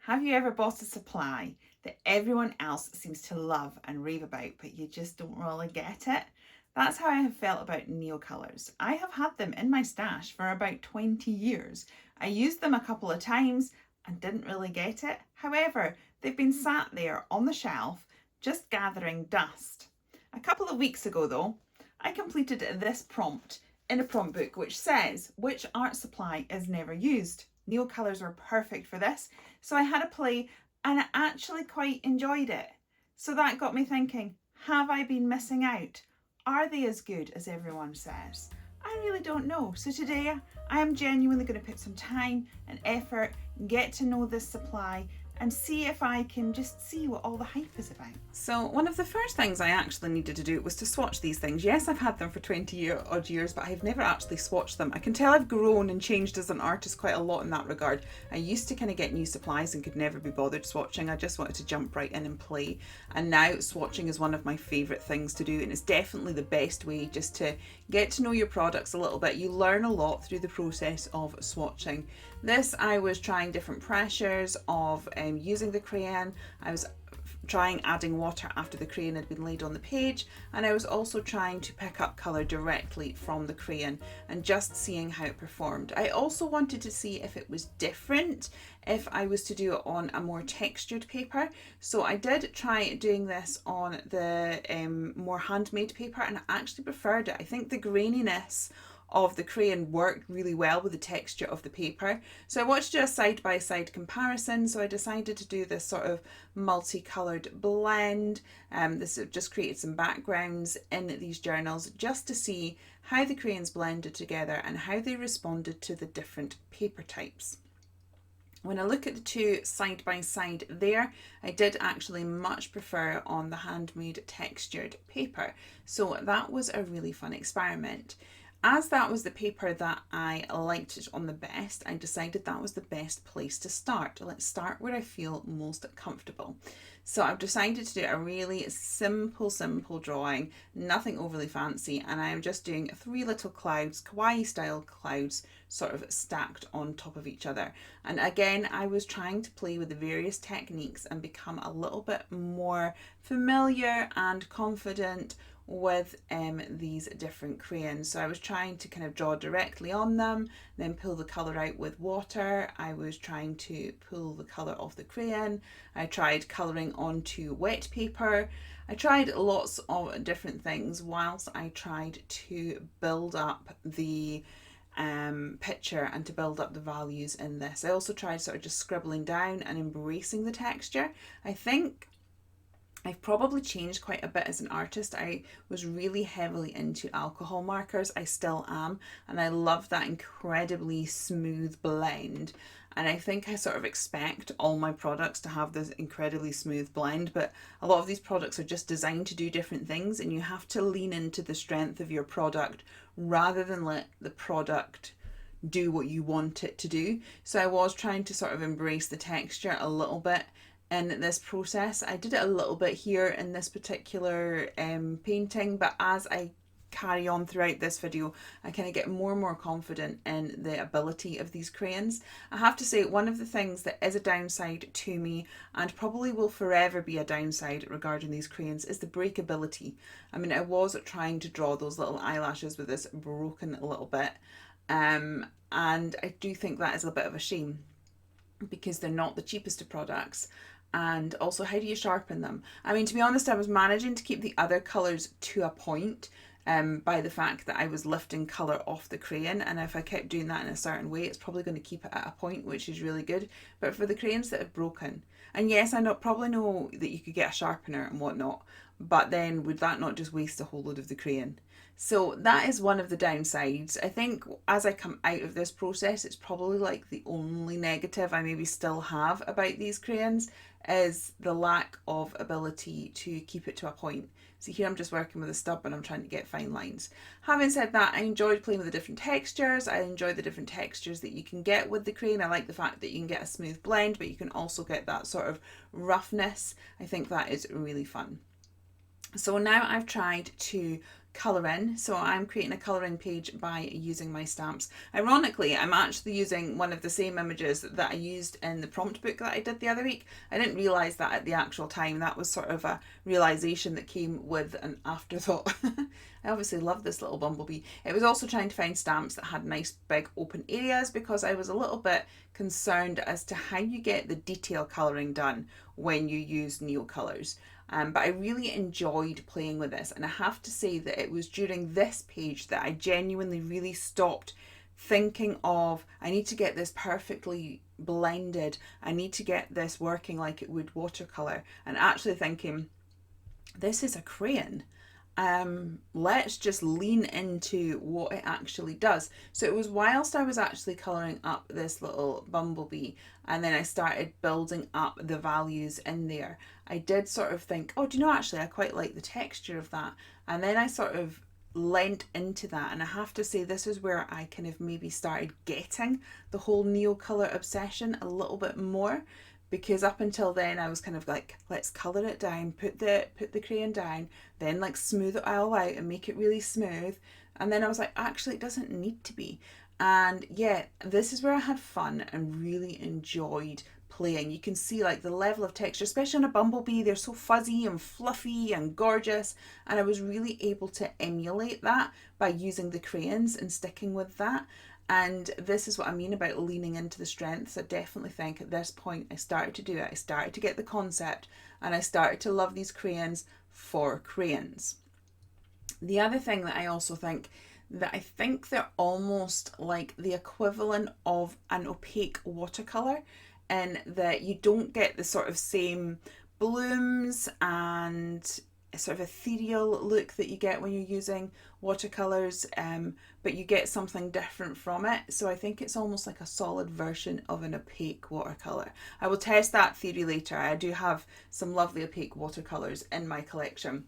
Have you ever bought a supply that everyone else seems to love and rave about, but you just don't really get it? That's how I have felt about Neocolours. I have had them in my stash for about 20 years. I used them a couple of times and didn't really get it. However, they've been sat there on the shelf just gathering dust. A couple of weeks ago, though, I completed this prompt in a prompt book which says which art supply is never used. Neocolours were perfect for this, so I had a play and I actually quite enjoyed it. So that got me thinking, have I been missing out? Are they as good as everyone says? I really don't know. So today I am genuinely going to put some time and effort, get to know this supply and see if I can just see what all the hype is about. So one of the first things I actually needed to do was to swatch these things. Yes, I've had them for 20 odd years, but I've never actually swatched them. I can tell I've grown and changed as an artist quite a lot in that regard. I used to kind of get new supplies and could never be bothered swatching. I just wanted to jump right in and play. And now swatching is one of my favourite things to do, and it's definitely the best way just to get to know your products a little bit. You learn a lot through the process of swatching. This, I was trying different pressures of using the crayon. I was trying adding water after the crayon had been laid on the page, and I was also trying to pick up colour directly from the crayon and just seeing how it performed. I also wanted to see if it was different if I was to do it on a more textured paper. So I did try doing this on the more handmade paper, and I actually preferred it. I think the graininess of the crayon worked really well with the texture of the paper. So I wanted to do a side-by-side comparison, so I decided to do this sort of multicoloured blend. This just created some backgrounds in these journals just to see how the crayons blended together and how they responded to the different paper types. When I look at the two side by side there, I did actually much prefer on the handmade textured paper. So that was a really fun experiment. As that was the paper that I liked it on the best, I decided that was the best place to start. Let's start where I feel most comfortable. So I've decided to do a really simple drawing, nothing overly fancy, and I am just doing 3 little clouds, kawaii style clouds, sort of stacked on top of each other. And again, I was trying to play with the various techniques and become a little bit more familiar and confident with these different crayons. So I was trying to kind of draw directly on them, then pull the colour out with water. I was trying to pull the colour off the crayon. I tried colouring onto wet paper. I tried lots of different things whilst I tried to build up the picture and to build up the values in this. I also tried sort of just scribbling down and embracing the texture. I think I've probably changed quite a bit as an artist. I was really heavily into alcohol markers. I still am, and I love that incredibly smooth blend. And I think I sort of expect all my products to have this incredibly smooth blend, but a lot of these products are just designed to do different things, and you have to lean into the strength of your product rather than let the product do what you want it to do. So I was trying to sort of embrace the texture a little bit in this process. I did it a little bit here in this particular painting, but as I carry on throughout this video, I kind of get more and more confident in the ability of these crayons. I have to say, one of the things that is a downside to me, and probably will forever be a downside regarding these crayons, is the breakability. I mean, I was trying to draw those little eyelashes with this broken little bit, and I do think that is a bit of a shame because they're not the cheapest of products. And also, how do you sharpen them? I mean, to be honest, I was managing to keep the other colours to a point by the fact that I was lifting colour off the crayon, and if I kept doing that in a certain way, it's probably going to keep it at a point, which is really good. But for the crayons that have broken, and yes, I probably know that you could get a sharpener and whatnot, but then would that not just waste a whole load of the crayon? So that is one of the downsides. I think as I come out of this process, it's probably like the only negative I maybe still have about these crayons is the lack of ability to keep it to a point. So here I'm just working with a stub and I'm trying to get fine lines. Having said that, I enjoyed playing with the different textures. I enjoy the different textures that you can get with the crayon. I like the fact that you can get a smooth blend, but you can also get that sort of roughness. I think that is really fun. So now I've tried to colour in. So I'm creating a colouring page by using my stamps. Ironically, I'm actually using one of the same images that I used in the prompt book that I did the other week. I didn't realise that at the actual time. That was sort of a realisation that came with an afterthought. I obviously love this little bumblebee. It was also trying to find stamps that had nice big open areas because I was a little bit concerned as to how you get the detail colouring done when you use Neocolours. But I really enjoyed playing with this, and I have to say that it was during this page that I genuinely really stopped thinking of, I need to get this perfectly blended, I need to get this working like it would watercolour, and actually thinking, this is a crayon. Let's just lean into what it actually does. So it was whilst I was actually colouring up this little bumblebee and then I started building up the values in there, I did sort of think, oh, do you know, actually I quite like the texture of that. And then I sort of lent into that, and I have to say this is where I kind of maybe started getting the whole Neocolour obsession a little bit more, because up until then I was kind of like, let's colour it down, put the crayon down, then like smooth it all out and make it really smooth. And then I was like, actually it doesn't need to be. And yeah, this is where I had fun and really enjoyed playing. You can see like the level of texture, especially on a bumblebee, they're so fuzzy and fluffy and gorgeous, and I was really able to emulate that by using the crayons and sticking with that. And this is what I mean about leaning into the strengths. I definitely think at this point I started to do it. I started to get the concept and I started to love these crayons for crayons. The other thing that I also think, that I think they're almost like the equivalent of an opaque watercolour, in that you don't get the sort of same blooms and sort of ethereal look that you get when you're using watercolours, but you get something different from it. So I think it's almost like a solid version of an opaque watercolour. I will test that theory later. I do have some lovely opaque watercolours in my collection,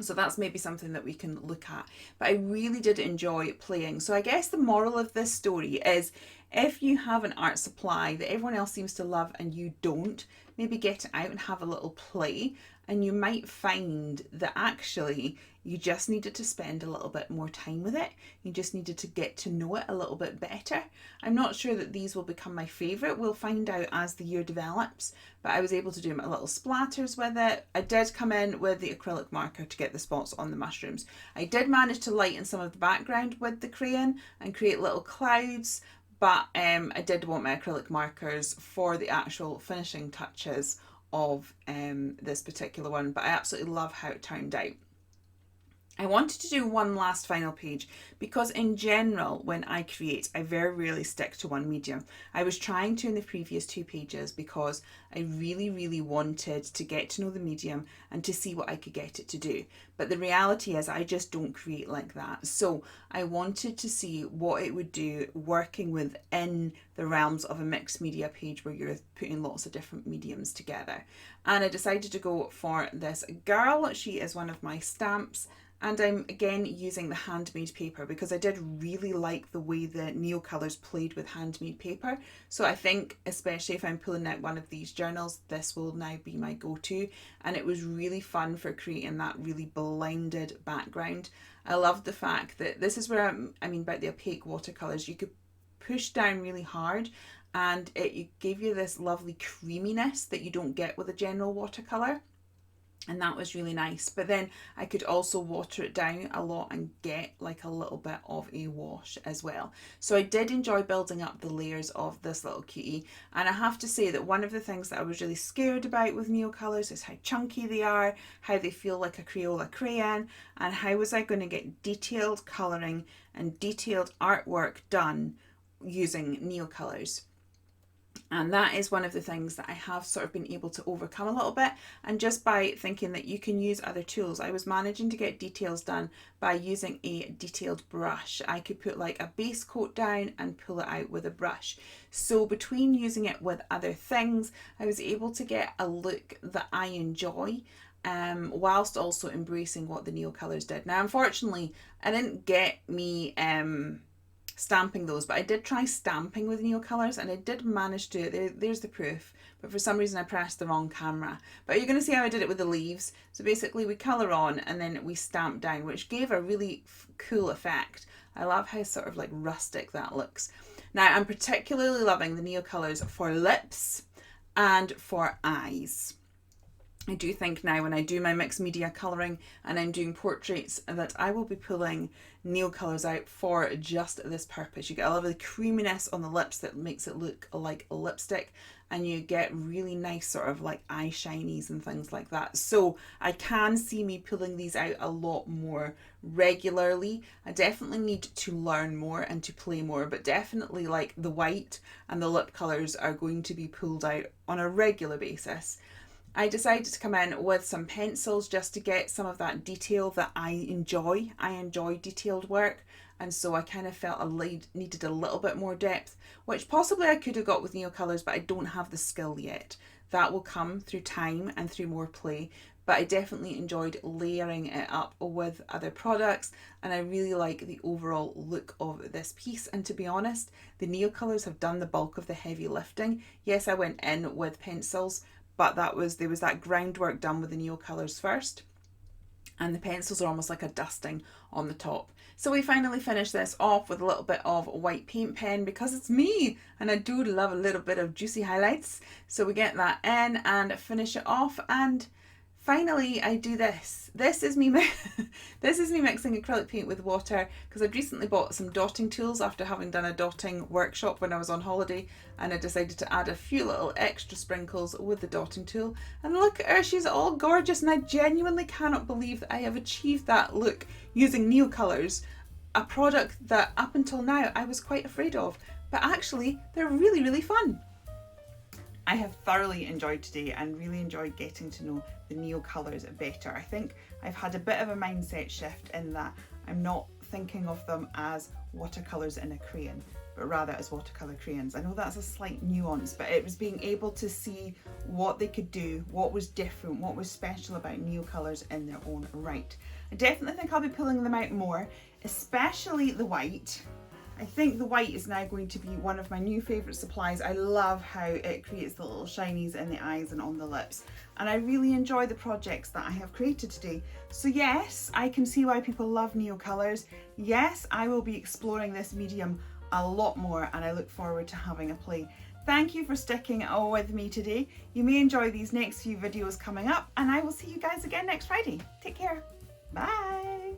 so that's maybe something that we can look at. But I really did enjoy playing. So I guess the moral of this story is, if you have an art supply that everyone else seems to love and you don't, maybe get it out and have a little play, and you might find that actually you just needed to spend a little bit more time with it. You just needed to get to know it a little bit better. I'm not sure that these will become my favourite. We'll find out as the year develops, but I was able to do my little splatters with it. I did come in with the acrylic marker to get the spots on the mushrooms. I did manage to lighten some of the background with the crayon and create little clouds, but I did want my acrylic markers for the actual finishing touches of this particular one, but I absolutely love how it turned out. I wanted to do one last final page because in general, when I create, I very rarely stick to one medium. I was trying to in the previous 2 pages because I really wanted to get to know the medium and to see what I could get it to do. But the reality is I just don't create like that. So I wanted to see what it would do working within the realms of a mixed media page where you're putting lots of different mediums together. And I decided to go for this girl. She is one of my stamps. And I'm again using the handmade paper because I did really like the way the Neocolours played with handmade paper. So I think, especially if I'm pulling out one of these journals, this will now be my go-to. And it was really fun for creating that really blended background. I loved the fact that this is where I mean about the opaque watercolours. You could push down really hard and it gave you this lovely creaminess that you don't get with a general watercolour. And that was really nice. But then I could also water it down a lot and get like a little bit of a wash as well. So I did enjoy building up the layers of this little cutie. And I have to say that one of the things that I was really scared about with Neocolours is how chunky they are, how they feel like a Crayola crayon, and how was I going to get detailed colouring and detailed artwork done using Neocolours. And that is one of the things that I have sort of been able to overcome a little bit. And just by thinking that you can use other tools, I was managing to get details done by using a detailed brush. I could put like a base coat down and pull it out with a brush. So between using it with other things, I was able to get a look that I enjoy, whilst also embracing what the Neocolours did. Now, unfortunately, I didn't get me stamping those, but I did try stamping with Neocolours and I did manage to do it. There's the proof, but for some reason I pressed the wrong camera. But you're going to see how I did it with the leaves. So basically we colour on and then we stamp down, which gave a really cool effect. I love how sort of like rustic that looks. Now I'm particularly loving the Neocolours for lips and for eyes. I do think now when I do my mixed media colouring and I'm doing portraits that I will be pulling Neocolours out for just this purpose. You get a lovely creaminess on the lips that makes it look like lipstick, and you get really nice sort of like eye shinies and things like that. So I can see me pulling these out a lot more regularly. I definitely need to learn more and to play more, but definitely like the white and the lip colours are going to be pulled out on a regular basis. I decided to come in with some pencils just to get some of that detail that I enjoy. I enjoy detailed work, and so I kind of felt I needed a little bit more depth, which possibly I could have got with Neocolours, but I don't have the skill yet. That will come through time and through more play, but I definitely enjoyed layering it up with other products, and I really like the overall look of this piece. And to be honest, the Neocolours have done the bulk of the heavy lifting. Yes, I went in with pencils, but there was that groundwork done with the Neocolours first, and the pencils are almost like a dusting on the top. So we finally finished this off with a little bit of white paint pen because it's me and I do love a little bit of juicy highlights. So we get that in and finish it off, and finally I do this. This is me mixing acrylic paint with water because I'd recently bought some dotting tools after having done a dotting workshop when I was on holiday, and I decided to add a few little extra sprinkles with the dotting tool. And look at her, she's all gorgeous, and I genuinely cannot believe that I have achieved that look using Neocolours, a product that up until now I was quite afraid of, but actually they're really, really fun. I have thoroughly enjoyed today and really enjoyed getting to know the Neocolours better. I think I've had a bit of a mindset shift in that I'm not thinking of them as watercolours in a crayon, but rather as watercolour crayons. I know that's a slight nuance, but it was being able to see what they could do, what was different, what was special about Neocolours in their own right. I definitely think I'll be pulling them out more, especially the white. I think the white is now going to be one of my new favourite supplies. I love how it creates the little shinies in the eyes and on the lips, and I really enjoy the projects that I have created today. So yes, I can see why people love Neocolours. Yes, I will be exploring this medium a lot more, and I look forward to having a play. Thank you for sticking with me today. You may enjoy these next few videos coming up, and I will see you guys again next Friday. Take care. Bye.